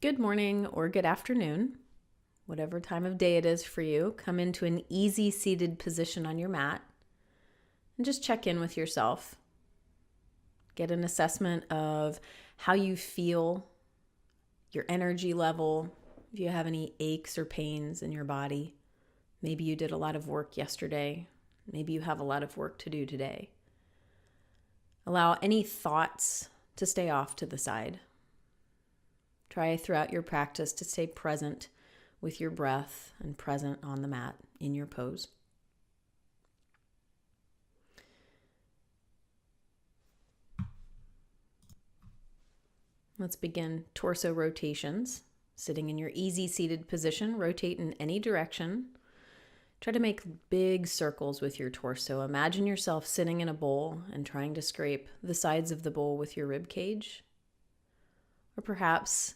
Good morning or good afternoon, whatever time of day it is for you. Come into an easy seated position on your mat and just check in with yourself. Get an assessment of how you feel, your energy level, if you have any aches or pains in your body. Maybe you did a lot of work yesterday. Maybe you have a lot of work to do today. Allow any thoughts to stay off to the side. Try throughout your practice to stay present with your breath and present on the mat in your pose. Let's begin torso rotations. Sitting in your easy seated position, rotate in any direction. Try to make big circles with your torso. Imagine yourself sitting in a bowl and trying to scrape the sides of the bowl with your rib cage. Or perhaps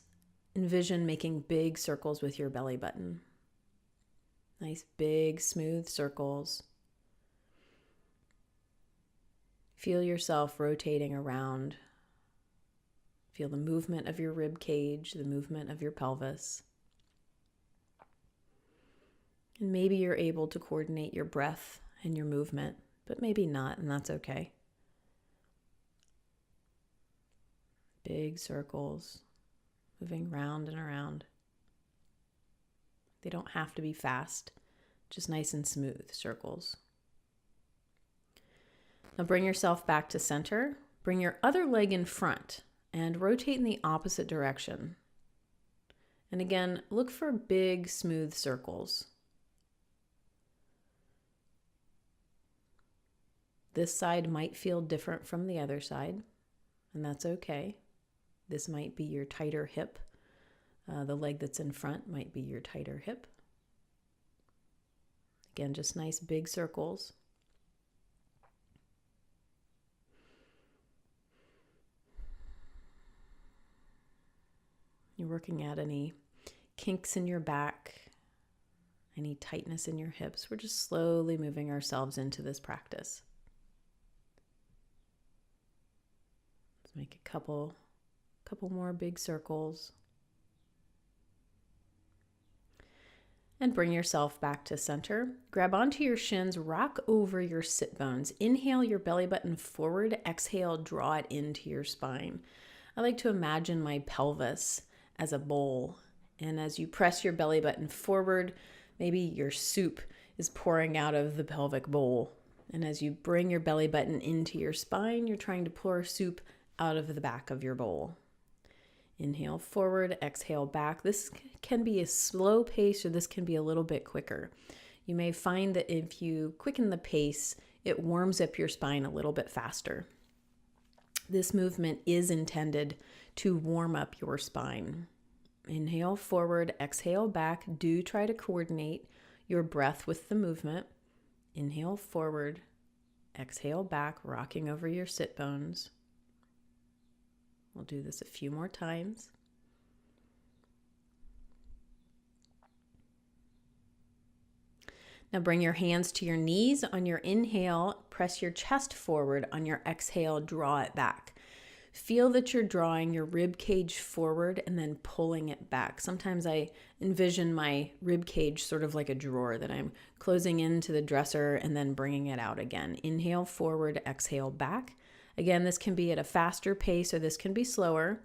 envision making big circles with your belly button. Nice big smooth circles. Feel yourself rotating around. Feel the movement of your rib cage, the movement of your pelvis. And maybe you're able to coordinate your breath and your movement, but maybe not, and that's okay. Big circles, moving round and around. They don't have to be fast, just nice and smooth circles. Now bring yourself back to center. Bring your other leg in front and rotate in the opposite direction. And again, look for big, smooth circles. This side might feel different from the other side, and that's okay. This might be your tighter hip. The leg that's in front might be your tighter hip. Again, just nice big circles. You're working at any kinks in your back, any tightness in your hips. We're just slowly moving ourselves into this practice. Let's make a couple more big circles. And bring yourself back to center. Grab onto your shins, rock over your sit bones. Inhale your belly button forward. Exhale, draw it into your spine. I like to imagine my pelvis as a bowl. And as you press your belly button forward, maybe your soup is pouring out of the pelvic bowl. And as you bring your belly button into your spine, you're trying to pour soup out of the back of your bowl. Inhale forward, exhale back. This can be a slow pace or this can be a little bit quicker. You may find that if you quicken the pace, it warms up your spine a little bit faster. This movement is intended to warm up your spine. Inhale forward, exhale back. Do try to coordinate your breath with the movement. Inhale forward, exhale back, rocking over your sit bones. We'll do this a few more times. Now bring your hands to your knees. On your inhale, press your chest forward. On your exhale, draw it back. Feel that you're drawing your rib cage forward and then pulling it back. Sometimes I envision my rib cage sort of like a drawer that I'm closing into the dresser and then bringing it out again. Inhale forward, exhale back. Again, this can be at a faster pace or this can be slower.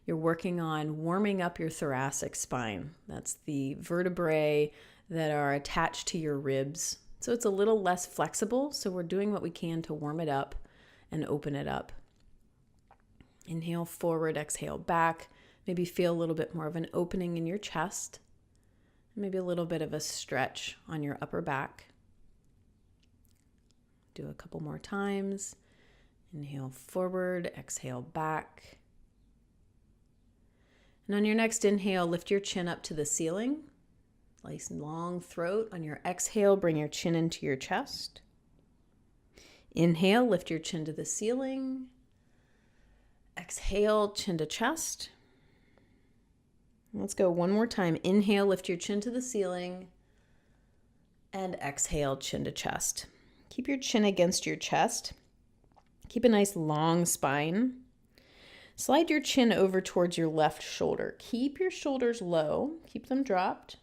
You're working on warming up your thoracic spine. That's the vertebrae that are attached to your ribs. So it's a little less flexible. So we're doing what we can to warm it up and open it up. Inhale forward, exhale back. Maybe feel a little bit more of an opening in your chest. Maybe a little bit of a stretch on your upper back. Do a couple more times. Inhale forward, exhale back. And on your next inhale, lift your chin up to the ceiling. Nice long throat. On your exhale, bring your chin into your chest. Inhale, lift your chin to the ceiling. Exhale, chin to chest. Let's go one more time. Inhale, lift your chin to the ceiling. And exhale, chin to chest. Keep your chin against your chest. Keep a nice long spine. Slide your chin over towards your left shoulder. Keep your shoulders low. Keep them dropped.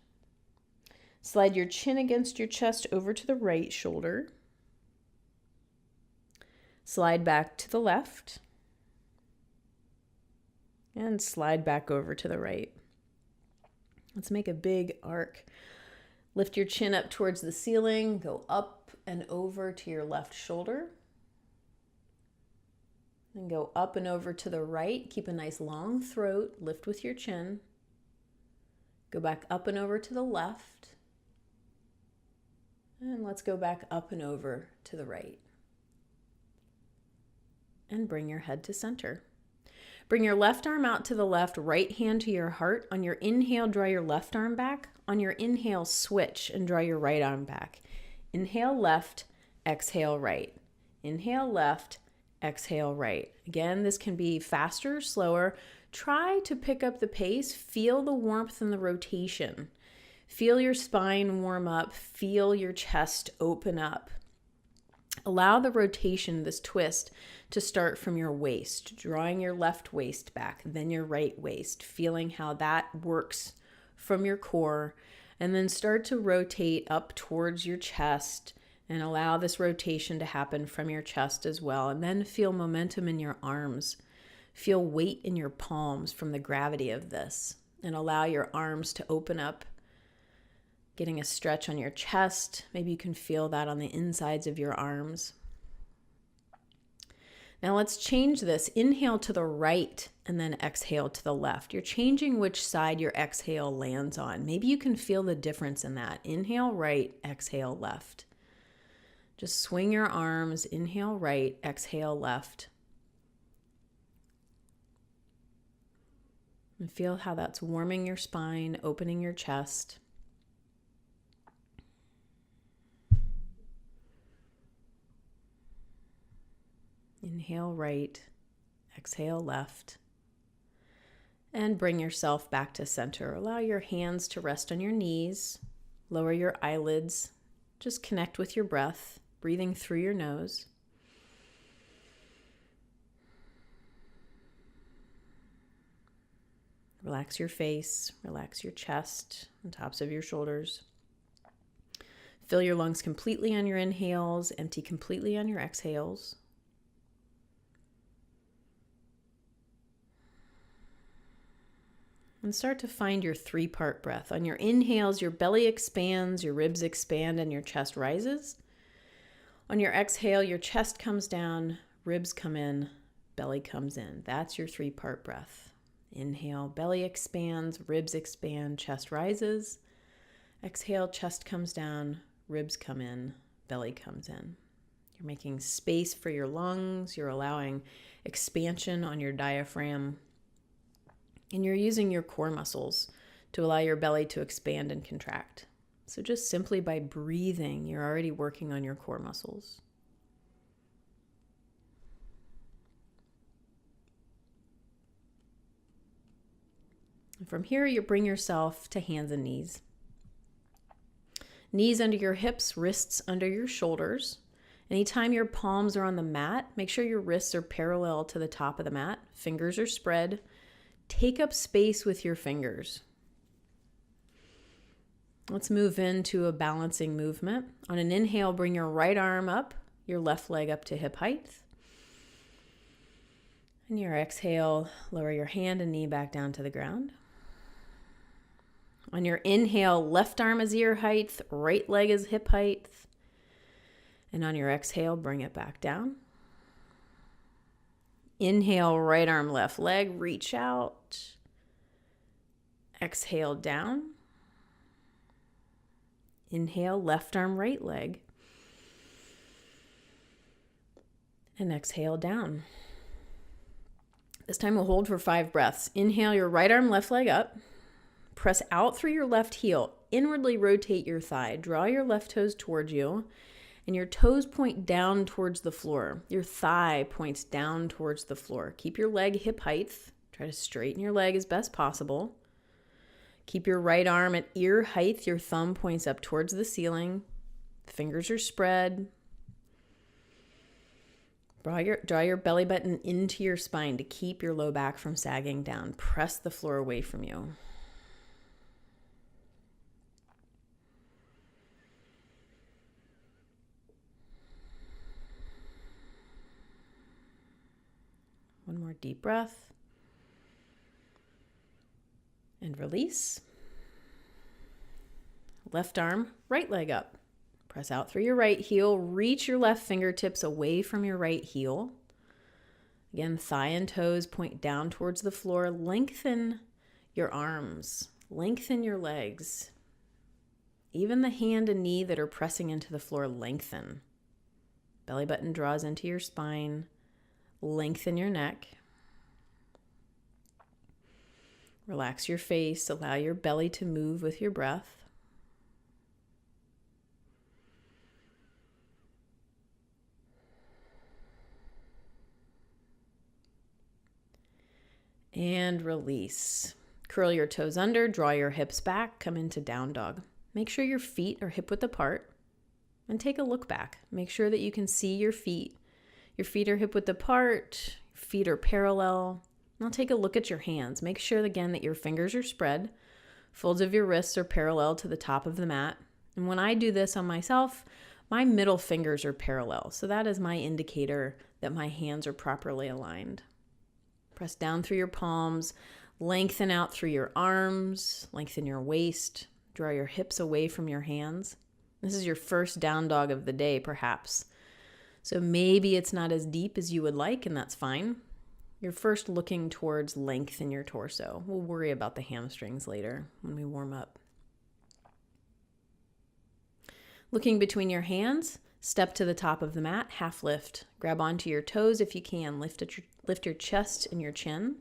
Slide your chin against your chest over to the right shoulder. Slide back to the left. And slide back over to the right. Let's make a big arc. Lift your chin up towards the ceiling. Go up and over to your left shoulder. Then go up and over to the right. Keep a nice long throat. Lift with your chin. Go back up and over to the left. And let's go back up and over to the right. And bring your head to center. Bring your left arm out to the left, right hand to your heart. On your inhale, draw your left arm back. On your inhale, switch and draw your right arm back. Inhale left, exhale right. Inhale left, exhale right. Again, this can be faster or slower. Try to pick up the pace. Feel the warmth and the rotation. Feel your spine warm up. Feel your chest open up. Allow the rotation, this twist, to start from your waist, drawing your left waist back, then your right waist, feeling how that works from your core, and then start to rotate up towards your chest and allow this rotation to happen from your chest as well. And then feel momentum in your arms. Feel weight in your palms from the gravity of this, and allow your arms to open up, getting a stretch on your chest. Maybe you can feel that on the insides of your arms. Now let's change this. Inhale to the right and then exhale to the left. You're changing which side your exhale lands on. Maybe you can feel the difference in that. Inhale right, exhale left. Just swing your arms. Inhale right, exhale left. And feel how that's warming your spine, opening your chest. Inhale right, exhale left, and bring yourself back to center. Allow your hands to rest on your knees, lower your eyelids, just connect with your breath, breathing through your nose. Relax your face, relax your chest and tops of your shoulders. Fill your lungs completely on your inhales, empty completely on your exhales. And start to find your three-part breath. On your inhales, your belly expands, your ribs expand, and your chest rises. On your exhale, your chest comes down, ribs come in, belly comes in. That's your three-part breath. Inhale, belly expands, ribs expand, chest rises. Exhale, chest comes down, ribs come in, belly comes in. You're making space for your lungs. You're allowing expansion on your diaphragm. And you're using your core muscles to allow your belly to expand and contract. So just simply by breathing, you're already working on your core muscles. And from here, you bring yourself to hands and knees. Knees under your hips, wrists under your shoulders. Anytime your palms are on the mat, make sure your wrists are parallel to the top of the mat. Fingers are spread. Take up space with your fingers. Let's move into a balancing movement. On an inhale, bring your right arm up, your left leg up to hip height. And your exhale, lower your hand and knee back down to the ground. On your inhale, left arm is ear height, right leg is hip height. And on your exhale, bring it back down. Inhale, right arm, left leg, reach out. Exhale, down. Inhale, left arm, right leg. And exhale, down. This time we'll hold for 5 breaths. Inhale, your right arm, left leg up. Press out through your left heel. Inwardly rotate your thigh. Draw your left toes towards you. And your toes point down towards the floor. Your thigh points down towards the floor. Keep your leg hip height. Try to straighten your leg as best possible. Keep your right arm at ear height. Your thumb points up towards the ceiling. Fingers are spread. Draw your belly button into your spine to keep your low back from sagging down. Press the floor away from you. One more deep breath. And release. Left arm, right leg up. Press out through your right heel. Reach your left fingertips away from your right heel. Again, thigh and toes point down towards the floor. Lengthen your arms. Lengthen your legs. Even the hand and knee that are pressing into the floor, lengthen. Belly button draws into your spine. Lengthen your neck. Relax your face. Allow your belly to move with your breath. And release. Curl your toes under, draw your hips back, come into down dog. Make sure your feet are hip width apart and take a look back. Make sure that you can see your feet. Your feet are hip width apart, feet are parallel. Now take a look at your hands. Make sure again that your fingers are spread. Folds of your wrists are parallel to the top of the mat. And when I do this on myself, my middle fingers are parallel. So that is my indicator that my hands are properly aligned. Press down through your palms, lengthen out through your arms, lengthen your waist, draw your hips away from your hands. This is your first down dog of the day, perhaps. So maybe it's not as deep as you would like, and that's fine. You're first looking towards length in your torso. We'll worry about the hamstrings later when we warm up. Looking between your hands, step to the top of the mat, half lift. Grab onto your toes if you can. Lift your chest and your chin.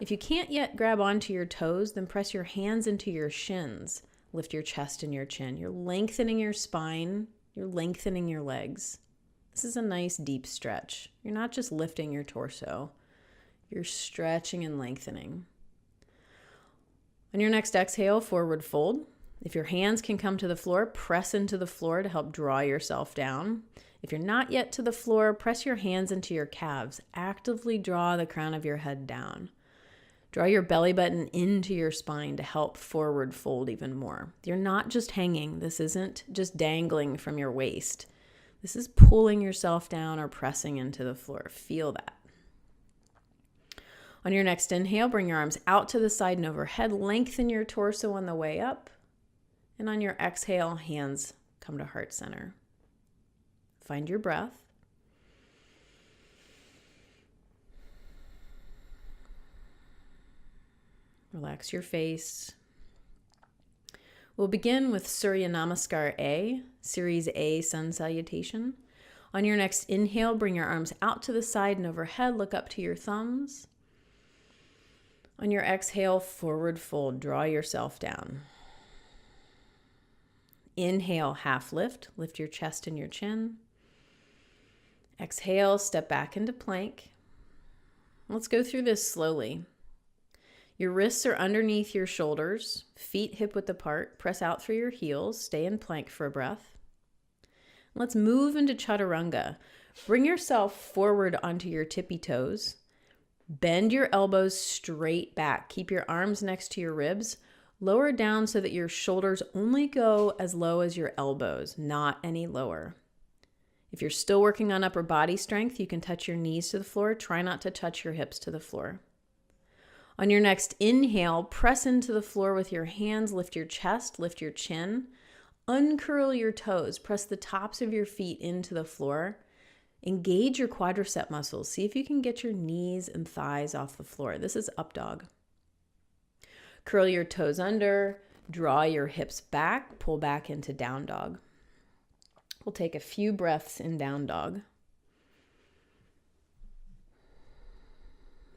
If you can't yet grab onto your toes, then press your hands into your shins. Lift your chest and your chin. You're lengthening your spine. You're lengthening your legs. This is a nice deep stretch. You're not just lifting your torso. You're stretching and lengthening. On your next exhale, forward fold. If your hands can come to the floor, press into the floor to help draw yourself down. If you're not yet to the floor, press your hands into your calves. Actively draw the crown of your head down. Draw your belly button into your spine to help forward fold even more. You're not just hanging. This isn't just dangling from your waist. This is pulling yourself down or pressing into the floor. Feel that. On your next inhale, bring your arms out to the side and overhead. Lengthen your torso on the way up. And on your exhale, hands come to heart center. Find your breath. Relax your face. We'll begin with Surya Namaskar A, Series A Sun Salutation. On your next inhale, bring your arms out to the side and overhead. Look up to your thumbs. On your exhale, forward fold. Draw yourself down. Inhale, half lift. Lift your chest and your chin. Exhale, step back into plank. Let's go through this slowly. Your wrists are underneath your shoulders, feet hip width apart. Press out through your heels. Stay in plank for a breath. Let's move into chaturanga. Bring yourself forward onto your tippy toes. Bend your elbows straight back. Keep your arms next to your ribs. Lower down so that your shoulders only go as low as your elbows, not any lower. If you're still working on upper body strength, you can touch your knees to the floor. Try not to touch your hips to the floor. On your next inhale, press into the floor with your hands. Lift your chest, lift your chin. Uncurl your toes. Press the tops of your feet into the floor. Engage your quadricep muscles. See if you can get your knees and thighs off the floor. This is up dog. Curl your toes under, draw your hips back, pull back into down dog. We'll take a few breaths in down dog.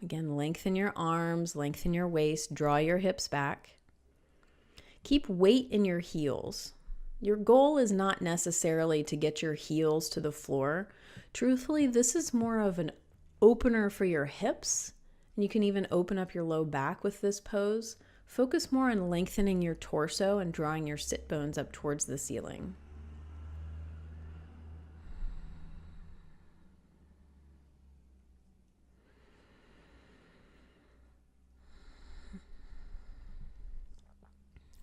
Again, lengthen your arms, lengthen your waist, draw your hips back. Keep weight in your heels. Your goal is not necessarily to get your heels to the floor. Truthfully, this is more of an opener for your hips. And you can even open up your low back with this pose. Focus more on lengthening your torso and drawing your sit bones up towards the ceiling.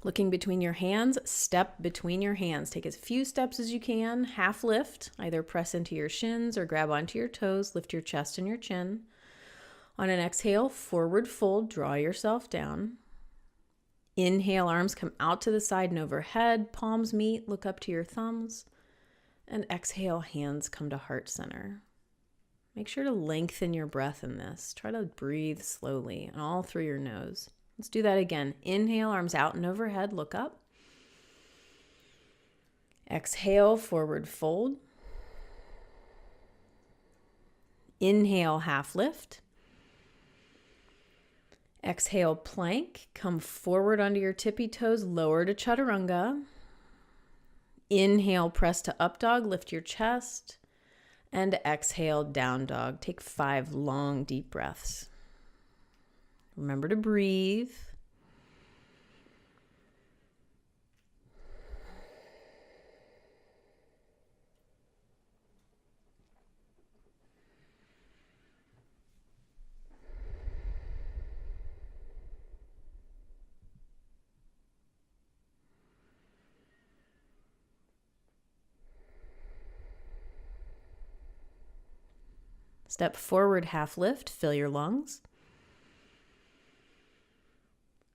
Looking between your hands, step between your hands. Take as few steps as you can. Half lift. Either press into your shins or grab onto your toes. Lift your chest and your chin. On an exhale, forward fold. Draw yourself down. Inhale, arms come out to the side and overhead. Palms meet. Look up to your thumbs. And exhale, hands come to heart center. Make sure to lengthen your breath in this. Try to breathe slowly and all through your nose. Let's do that again. Inhale, arms out and overhead. Look up. Exhale, forward fold. Inhale, half lift. Exhale, plank. Come forward onto your tippy toes. Lower to chaturanga. Inhale, press to up dog. Lift your chest. And exhale, down dog. Take 5 long, deep breaths. Remember to breathe. Step forward, half lift. Fill your lungs.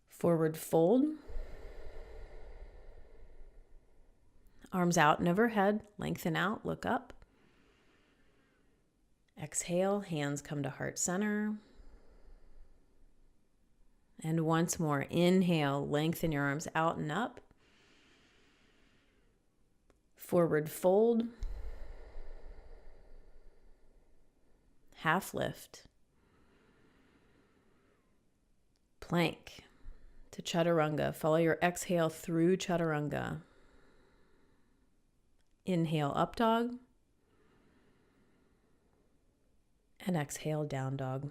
Forward fold. Arms out and overhead. Lengthen out. Look up. Exhale. Hands come to heart center. And once more. Inhale. Lengthen your arms out and up. Forward fold. Half lift. Plank to chaturanga. Follow your exhale through chaturanga. Inhale, up dog. And exhale, down dog.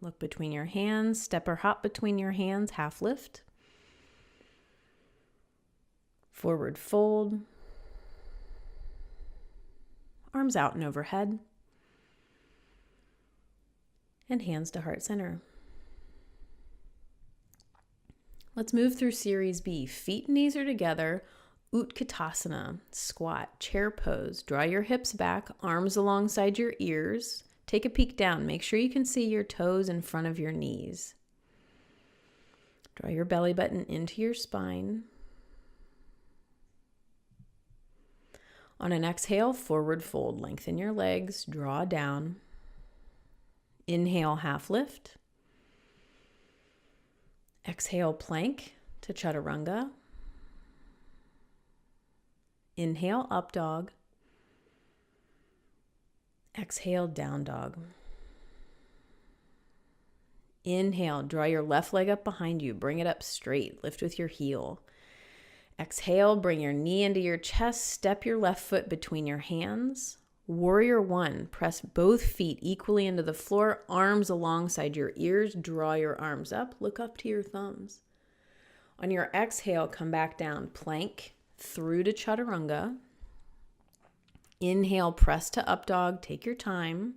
Look between your hands, step or hop between your hands, half lift. Forward fold. Arms out and overhead. And hands to heart center. Let's move through Series B. Feet and knees are together. Utkatasana, squat, chair pose. Draw your hips back, arms alongside your ears. Take a peek down. Make sure you can see your toes in front of your knees. Draw your belly button into your spine. On an exhale, forward fold. Lengthen your legs. Draw down. Inhale, half lift. Exhale, plank to chaturanga. Inhale, up dog. Exhale, down dog. Inhale, draw your left leg up behind you. Bring it up straight. Lift with your heel. Exhale, bring your knee into your chest. Step your left foot between your hands. Warrior one, press both feet equally into the floor, arms alongside your ears. Draw your arms up. Look up to your thumbs. On your exhale, come back down. Plank through to chaturanga. Inhale, press to up dog. Take your time.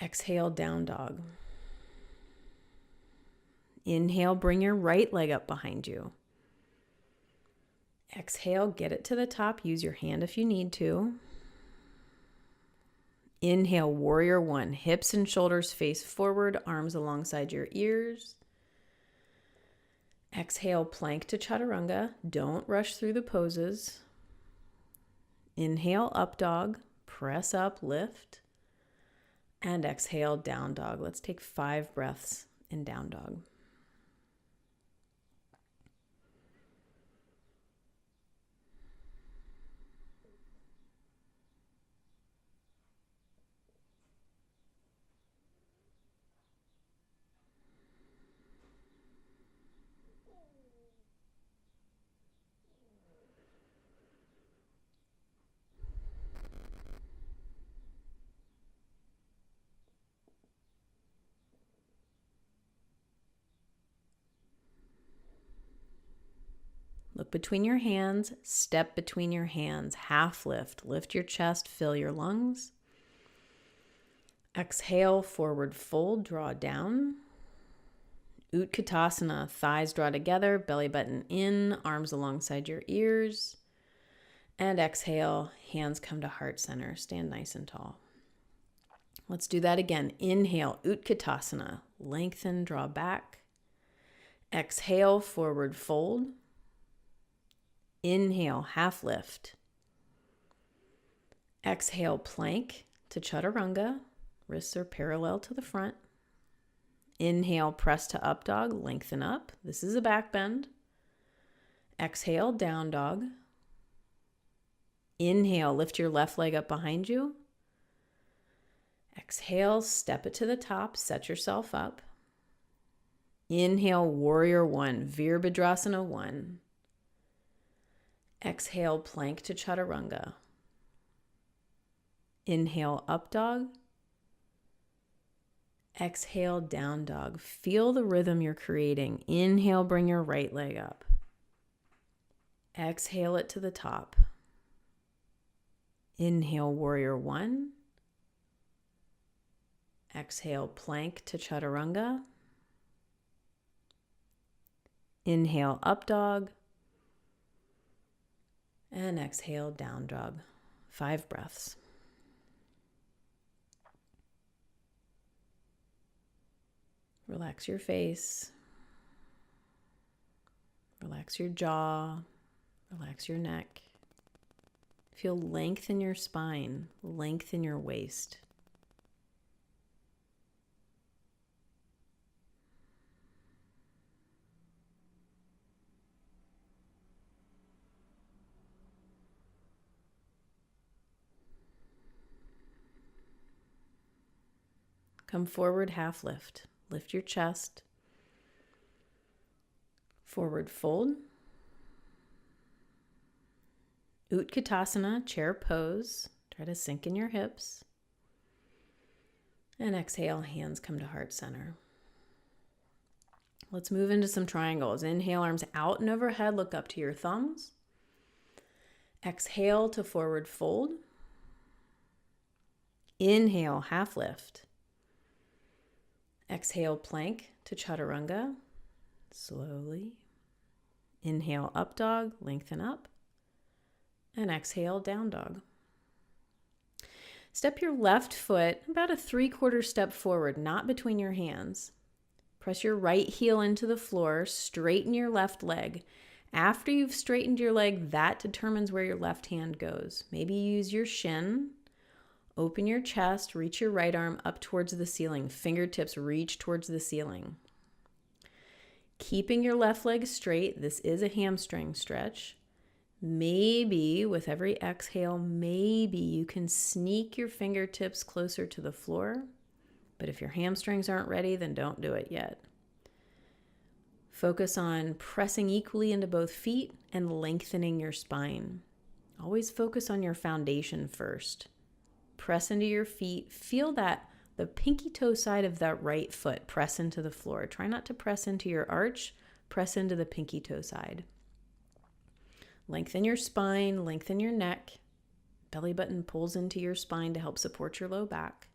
Exhale, down dog. Inhale, bring your right leg up behind you. Exhale, get it to the top. Use your hand if you need to. Inhale, warrior one. Hips and shoulders face forward, arms alongside your ears. Exhale, plank to chaturanga. Don't rush through the poses. Inhale, up dog. Press up, lift. And exhale, down dog. Let's take 5 breaths in down dog. Look between your hands, step between your hands, half lift. Lift your chest, fill your lungs. Exhale, forward fold, draw down. Utkatasana, thighs draw together, belly button in, arms alongside your ears. And exhale, hands come to heart center. Stand nice and tall. Let's do that again. Inhale, Utkatasana, lengthen, draw back. Exhale, forward fold. Inhale, half lift. Exhale, plank to chaturanga. Wrists are parallel to the front. Inhale, press to up dog, lengthen up. This is a back bend. Exhale, down dog. Inhale, lift your left leg up behind you. Exhale, step it to the top, set yourself up. Inhale, warrior one, Virabhadrasana 1. Exhale, plank to chaturanga. Inhale, up dog. Exhale, down dog. Feel the rhythm you're creating. Inhale, bring your right leg up. Exhale it to the top. Inhale, warrior one. Exhale, plank to chaturanga. Inhale, up dog. And exhale, down dog. 5 breaths. Relax your face. Relax your jaw. Relax your neck. Feel length in your spine, length in your waist. Come forward, half lift. Lift your chest. Forward fold. Utkatasana, chair pose. Try to sink in your hips. And exhale, hands come to heart center. Let's move into some triangles. Inhale, arms out and overhead. Look up to your thumbs. Exhale to forward fold. Inhale, half lift. Exhale, plank to chaturanga. Slowly. Inhale, up dog, lengthen up. And exhale, down dog. Step your left foot about a 3/4 step forward, not between your hands. Press your right heel into the floor, straighten your left leg. After you've straightened your leg, that determines where your left hand goes. Maybe use your shin. Open your chest, reach your right arm up towards the ceiling. Fingertips reach towards the ceiling. Keeping your left leg straight, this is a hamstring stretch. Maybe with every exhale, maybe you can sneak your fingertips closer to the floor. But if your hamstrings aren't ready, then don't do it yet. Focus on pressing equally into both feet and lengthening your spine. Always focus on your foundation first. Press into your feet. Feel that the pinky toe side of that right foot press into the floor. Try not to press into your arch. Press into the pinky toe side. Lengthen your spine, lengthen your neck. Belly button pulls into your spine to help support your low back.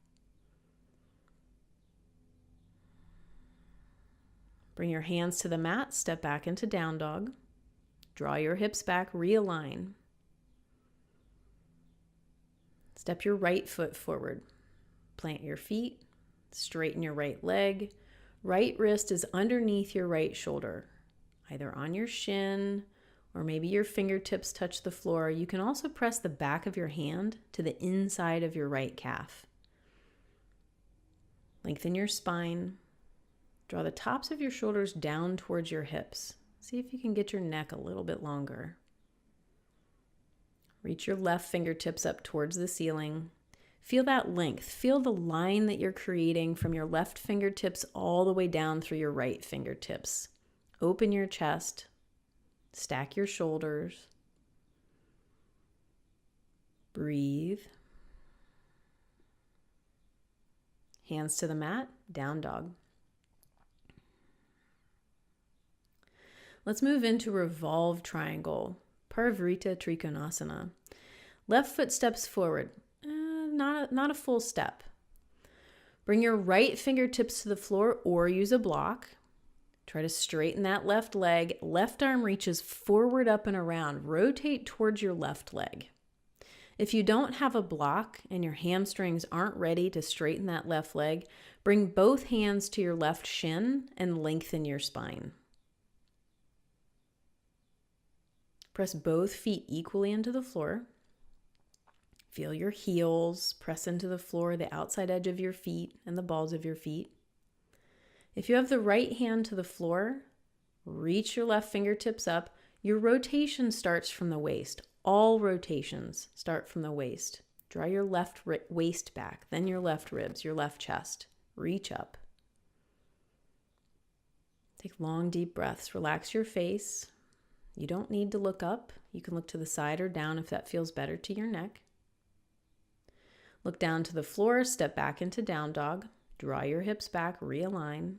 Bring your hands to the mat, step back into down dog. Draw your hips back, realign. Step your right foot forward. Plant your feet, straighten your right leg. Right wrist is underneath your right shoulder, either on your shin or maybe your fingertips touch the floor. You can also press the back of your hand to the inside of your right calf. Lengthen your spine. Draw the tops of your shoulders down towards your hips. See if you can get your neck a little bit longer. Reach your left fingertips up towards the ceiling. Feel that length. Feel the line that you're creating from your left fingertips all the way down through your right fingertips. Open your chest. Stack your shoulders. Breathe. Hands to the mat, down dog. Let's move into revolve triangle, Parivrita Trikonasana. Left foot steps forward, not a full step. Bring your right fingertips to the floor or use a block. Try to straighten that left leg. Left arm reaches forward, up, and around. Rotate towards your left leg. If you don't have a block and your hamstrings aren't ready to straighten that left leg, bring both hands to your left shin and lengthen your spine. Press both feet equally into the floor. Feel your heels press into the floor, the outside edge of your feet and the balls of your feet. If you have the right hand to the floor, reach your left fingertips up. Your rotation starts from the waist. All rotations start from the waist. Draw your left waist back, then your left ribs, your left chest. Reach up. Take long, deep breaths. Relax your face. You don't need to look up. You can look to the side or down if that feels better to your neck. Look down to the floor, step back into down dog. Draw your hips back, realign.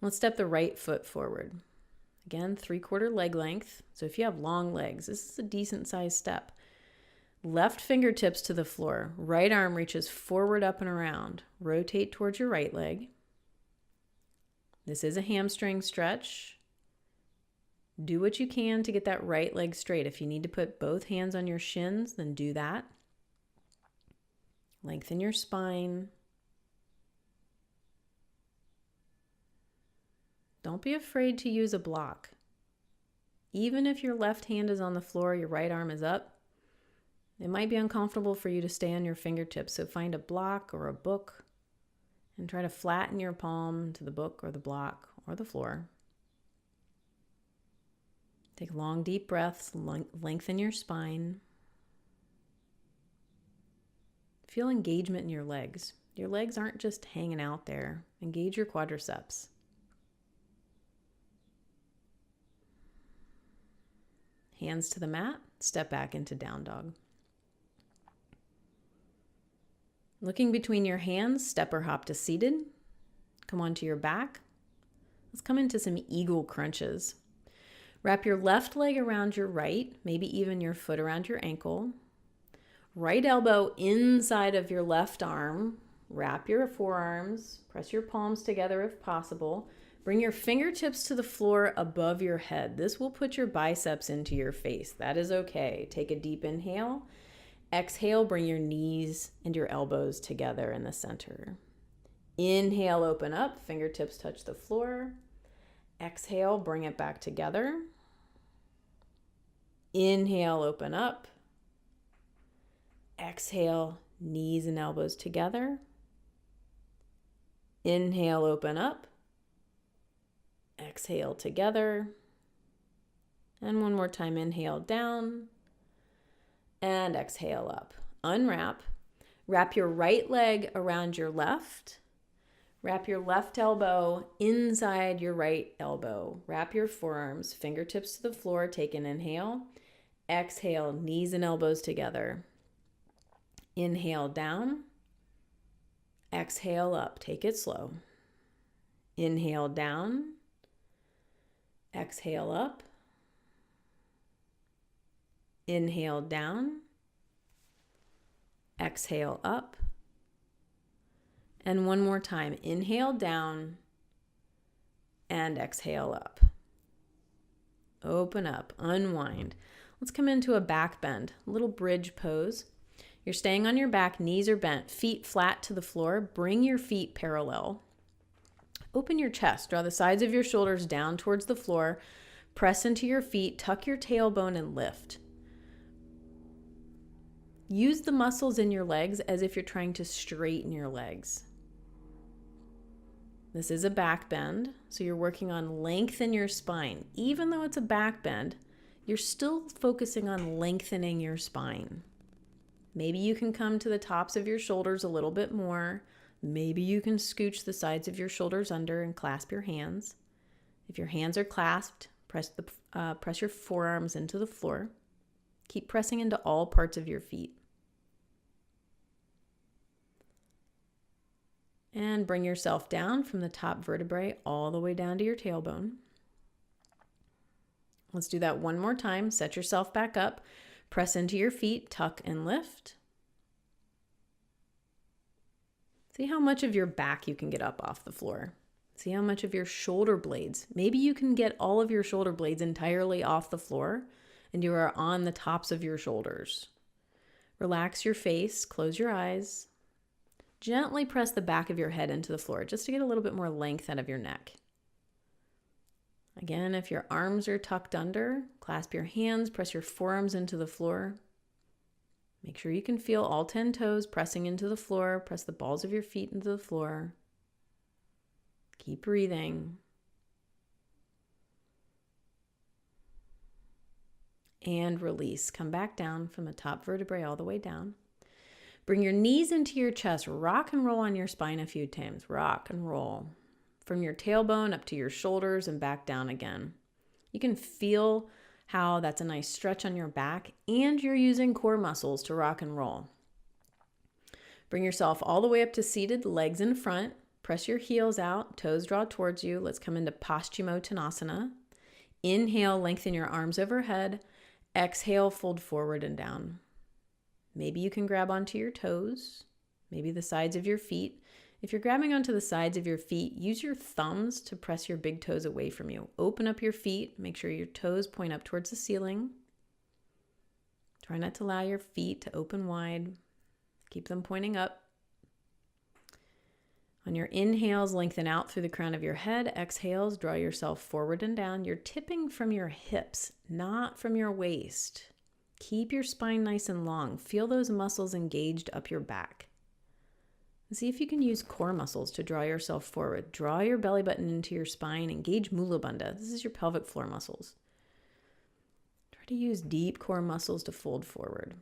Let's step the right foot forward. Again, 3/4 leg length. So if you have long legs, this is a decent sized step. Left fingertips to the floor. Right arm reaches forward, up, and around. Rotate towards your right leg. This is a hamstring stretch. Do what you can to get that right leg straight. If you need to put both hands on your shins, then do that. Lengthen your spine. Don't be afraid to use a block. Even if your left hand is on the floor, your right arm is up, it might be uncomfortable for you to stay on your fingertips. So find a block or a book and try to flatten your palm to the book or the block or the floor. Take long, deep breaths, lengthen your spine. Feel engagement in your legs. Your legs aren't just hanging out there. Engage your quadriceps. Hands to the mat, step back into down dog. Looking between your hands, step or hop to seated. Come onto your back. Let's come into some eagle crunches. Wrap your left leg around your right, maybe even your foot around your ankle. Right elbow inside of your left arm. Wrap your forearms. Press your palms together if possible. Bring your fingertips to the floor above your head. This will put your biceps into your face. That is okay. Take a deep inhale. Exhale, bring your knees and your elbows together in the center. Inhale, open up. Fingertips touch the floor. Exhale, bring it back together. Inhale, open up. Exhale, knees and elbows together. Inhale, open up. Exhale together. And one more time, inhale down. And exhale up. Unwrap. Wrap your right leg around your left. Wrap your left elbow inside your right elbow. Wrap your forearms, fingertips to the floor. Take an inhale. Exhale, knees and elbows together. Inhale down. Exhale up. Take it slow. Inhale down. Exhale up. Inhale down. Exhale up. And one more time. Inhale down and exhale up. Open up, unwind. Let's come into a back bend, a little bridge pose. You're staying on your back, knees are bent, feet flat to the floor. Bring your feet parallel. Open your chest, draw the sides of your shoulders down towards the floor. Press into your feet, tuck your tailbone and lift. Use the muscles in your legs as if you're trying to straighten your legs. This is a back bend, so you're working on lengthen your spine. Even though it's a back bend, you're still focusing on lengthening your spine. Maybe you can come to the tops of your shoulders a little bit more. Maybe you can scooch the sides of your shoulders under and clasp your hands. If your hands are clasped, press your forearms into the floor. Keep pressing into all parts of your feet. And bring yourself down from the top vertebrae all the way down to your tailbone. Let's do that one more time. Set yourself back up. Press into your feet, tuck and lift. See how much of your back you can get up off the floor. See how much of your shoulder blades. Maybe you can get all of your shoulder blades entirely off the floor and you are on the tops of your shoulders. Relax your face, close your eyes. Gently press the back of your head into the floor just to get a little bit more length out of your neck. Again, if your arms are tucked under, clasp your hands, press your forearms into the floor. Make sure you can feel all 10 toes pressing into the floor. Press the balls of your feet into the floor. Keep breathing. And release. Come back down from the top vertebrae all the way down. Bring your knees into your chest. Rock and roll on your spine a few times. Rock and roll. From your tailbone up to your shoulders and back down again. You can feel how that's a nice stretch on your back and you're using core muscles to rock and roll. Bring yourself all the way up to seated, legs in front. Press your heels out, toes draw towards you. Let's come into Paschimottanasana. Inhale, lengthen your arms overhead. Exhale, fold forward and down. Maybe you can grab onto your toes, maybe the sides of your feet. If you're grabbing onto the sides of your feet, use your thumbs to press your big toes away from you. Open up your feet. Make sure your toes point up towards the ceiling. Try not to allow your feet to open wide. Keep them pointing up. On your inhales, lengthen out through the crown of your head. Exhales, draw yourself forward and down. You're tipping from your hips, not from your waist. Keep your spine nice and long. Feel those muscles engaged up your back. See if you can use core muscles to draw yourself forward. Draw your belly button into your spine. Engage Mula Bandha. This is your pelvic floor muscles. Try to use deep core muscles to fold forward.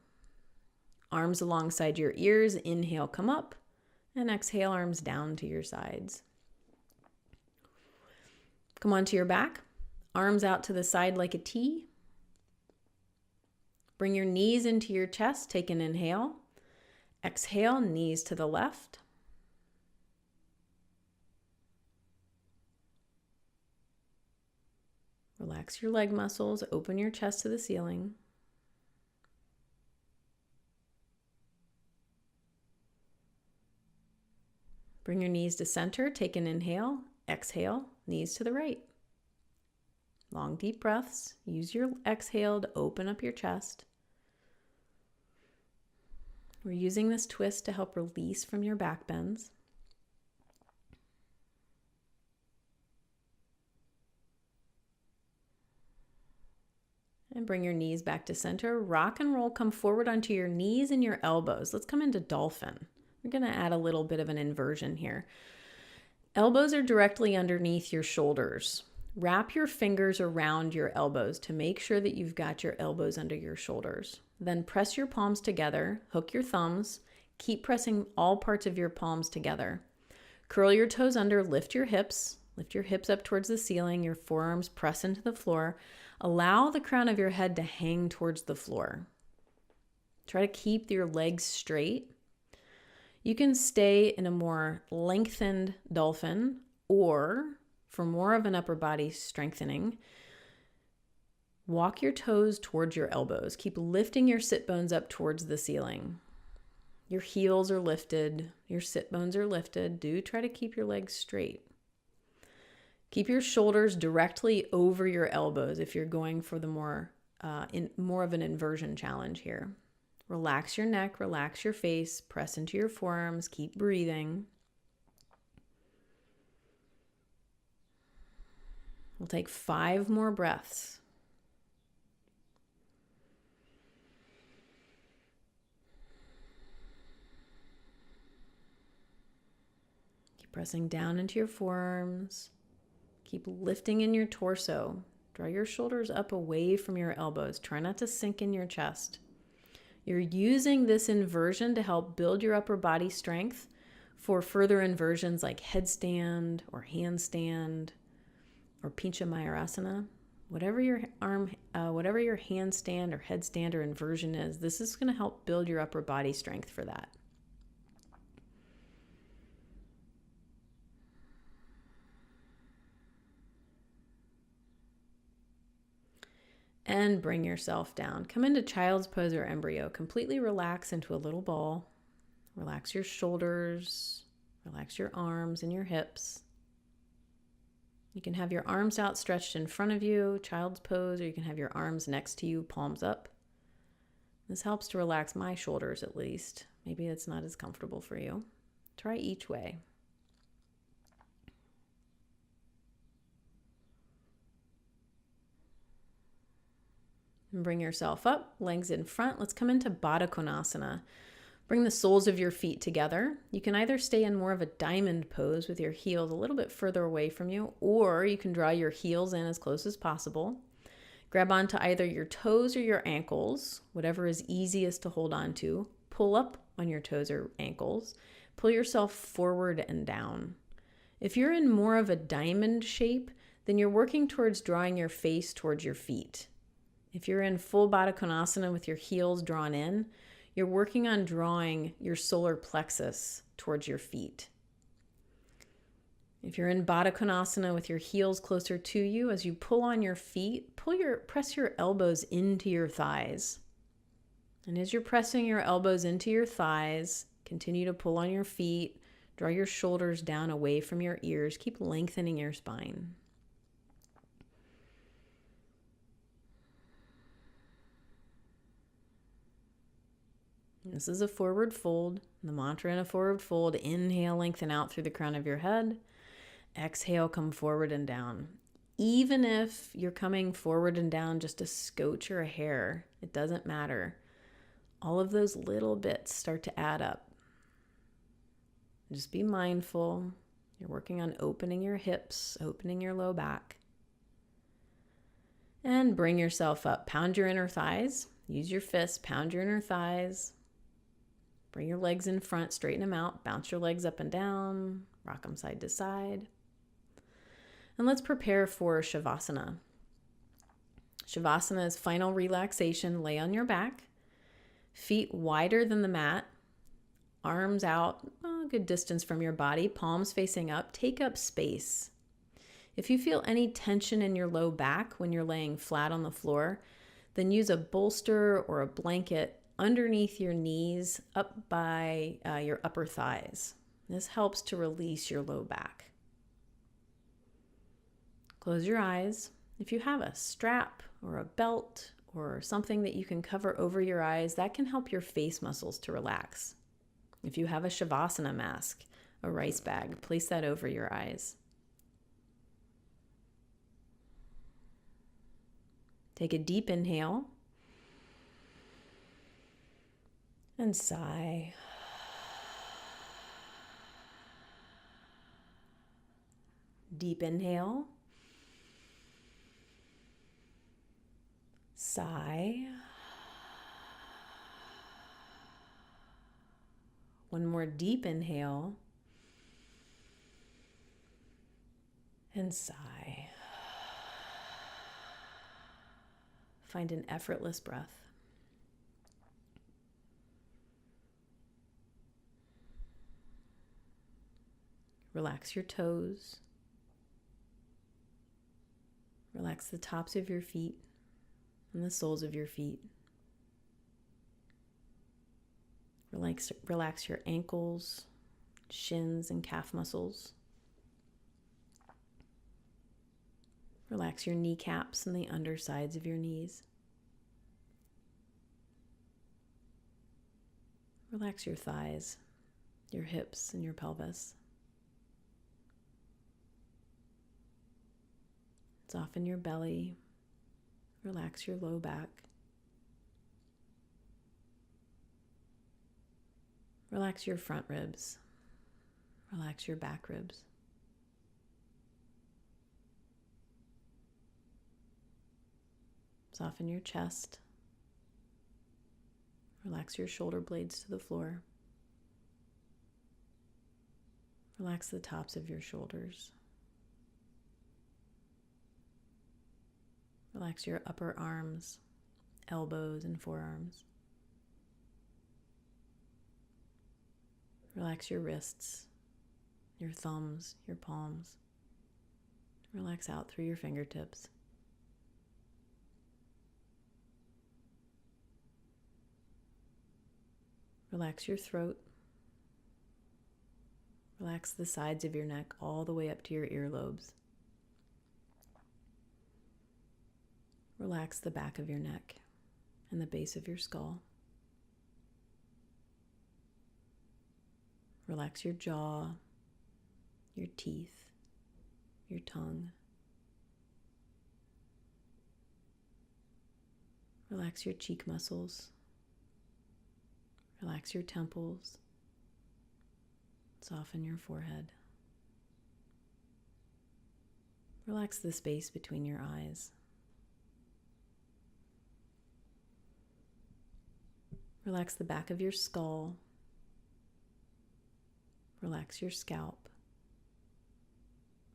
Arms alongside your ears. Inhale, come up. And exhale, arms down to your sides. Come onto your back. Arms out to the side like a T. Bring your knees into your chest. Take an inhale. Exhale, knees to the left. Relax your leg muscles. Open your chest to the ceiling. Bring your knees to center. Take an inhale. Exhale, knees to the right. Long, deep breaths. Use your exhale to open up your chest. We're using this twist to help release from your back bends. And bring your knees back to center. Rock and roll. Come forward onto your knees and your elbows. Let's come into dolphin. We're going to add a little bit of an inversion here. Elbows are directly underneath your shoulders. Wrap your fingers around your elbows to make sure that you've got your elbows under your shoulders. Then press your palms together, hook your thumbs, keep pressing all parts of your palms together. Curl your toes under, lift your hips up towards the ceiling, your forearms press into the floor. Allow the crown of your head to hang towards the floor. Try to keep your legs straight. You can stay in a more lengthened dolphin, or for more of an upper body strengthening, walk your toes towards your elbows. Keep lifting your sit bones up towards the ceiling. Your heels are lifted. Your sit bones are lifted. Do try to keep your legs straight. Keep your shoulders directly over your elbows if you're going for the more of an inversion challenge here. Relax your neck, relax your face, press into your forearms, keep breathing. We'll take 5 more breaths. Keep pressing down into your forearms. Keep lifting in your torso. Draw your shoulders up away from your elbows. Try not to sink in your chest. You're using this inversion to help build your upper body strength for further inversions like headstand or handstand or Pincha Mayurasana. Whatever your handstand or headstand or inversion is, this is going to help build your upper body strength for that. And bring yourself down. Come into child's pose or embryo. Completely relax into a little ball. Relax your shoulders. Relax your arms and your hips. You can have your arms outstretched in front of you, child's pose, or you can have your arms next to you, palms up. This helps to relax my shoulders at least. Maybe it's not as comfortable for you. Try each way. And bring yourself up, legs in front. Let's come into Trikonasanas. Bring the soles of your feet together. You can either stay in more of a diamond pose with your heels a little bit further away from you, or you can draw your heels in as close as possible. Grab onto either your toes or your ankles, whatever is easiest to hold on to. Pull up on your toes or ankles. Pull yourself forward and down. If you're in more of a diamond shape, then you're working towards drawing your face towards your feet. If you're in full Baddha with your heels drawn in, you're working on drawing your solar plexus towards your feet. If you're in Baddha with your heels closer to you, as you pull on your feet, press your elbows into your thighs. And as you're pressing your elbows into your thighs, continue to pull on your feet, draw your shoulders down away from your ears, keep lengthening your spine. This is a forward fold. The mantra in a forward fold: inhale, lengthen out through the crown of your head. Exhale, come forward and down. Even if you're coming forward and down just a scotch or a hair, it doesn't matter. All of those little bits start to add up. Just be mindful. You're working on opening your hips, opening your low back. And bring yourself up. Pound your inner thighs. Use your fists. Pound your inner thighs. Bring your legs in front, straighten them out, bounce your legs up and down, rock them side to side. And let's prepare for Shavasana. Shavasana is final relaxation. Lay on your back, feet wider than the mat, arms out a good distance from your body, palms facing up. Take up space. If you feel any tension in your low back when you're laying flat on the floor, then use a bolster or a blanket underneath your knees, up by your upper thighs. This helps to release your low back. Close your eyes. If you have a strap or a belt or something that you can cover over your eyes, that can help your face muscles to relax. If you have a Shavasana mask, a rice bag, place that over your eyes. Take a deep inhale. And sigh. Deep inhale. Sigh. One more deep inhale. And sigh. Find an effortless breath. Relax your toes. Relax the tops of your feet and the soles of your feet. Relax your ankles, shins, and calf muscles. Relax your kneecaps and the undersides of your knees. Relax your thighs, your hips, and your pelvis. Soften your belly. Relax your low back. Relax your front ribs. Relax your back ribs. Soften your chest. Relax your shoulder blades to the floor. Relax the tops of your shoulders. Relax your upper arms, elbows, and forearms. Relax your wrists, your thumbs, your palms. Relax out through your fingertips. Relax your throat. Relax the sides of your neck all the way up to your earlobes. Relax the back of your neck and the base of your skull. Relax your jaw, your teeth, your tongue. Relax your cheek muscles. Relax your temples. Soften your forehead. Relax the space between your eyes. Relax the back of your skull. Relax your scalp.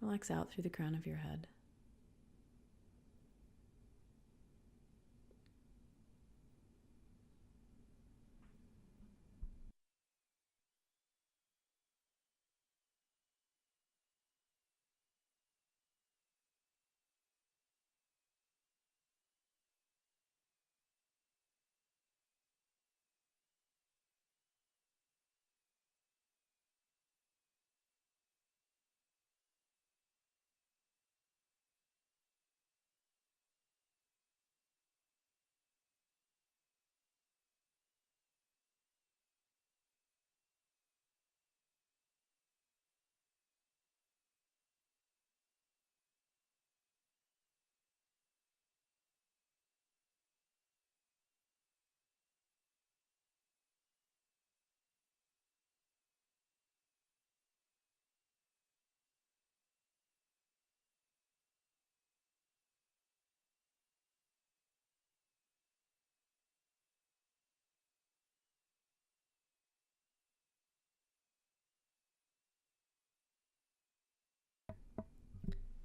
Relax out through the crown of your head.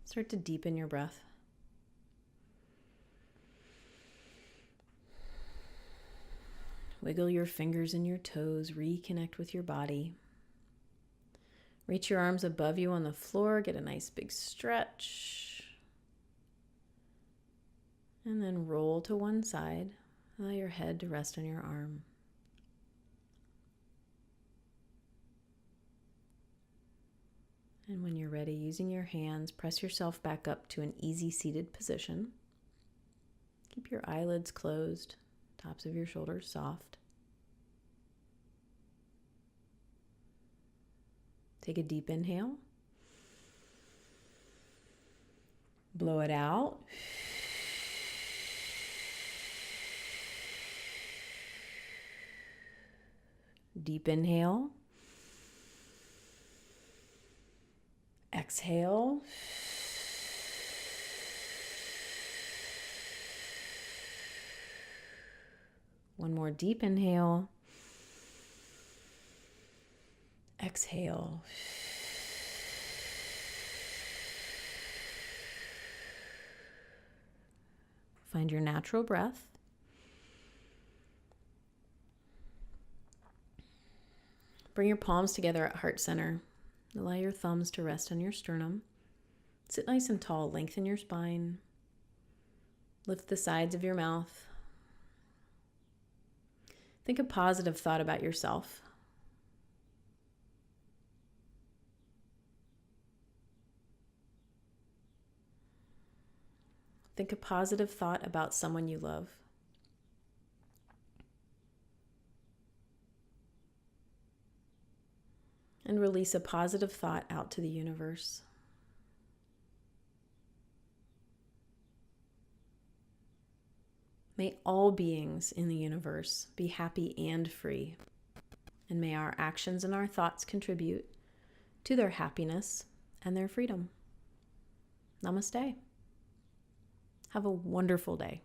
Start to deepen your breath. Wiggle your fingers and your toes. Reconnect with your body. Reach your arms above you on the floor. Get a nice big stretch. And then roll to one side. Allow your head to rest on your arm. And when you're ready, using your hands, press yourself back up to an easy seated position. Keep your eyelids closed, tops of your shoulders soft. Take a deep inhale. Blow it out. Deep inhale. Exhale. One more deep inhale. Exhale. Find your natural breath. Bring your palms together at heart center. Allow your thumbs to rest on your sternum. Sit nice and tall. Lengthen your spine. Lift the sides of your mouth. Think a positive thought about yourself. Think a positive thought about someone you love. And release a positive thought out to the universe. May all beings in the universe be happy and free. And may our actions and our thoughts contribute to their happiness and their freedom. Namaste. Have a wonderful day.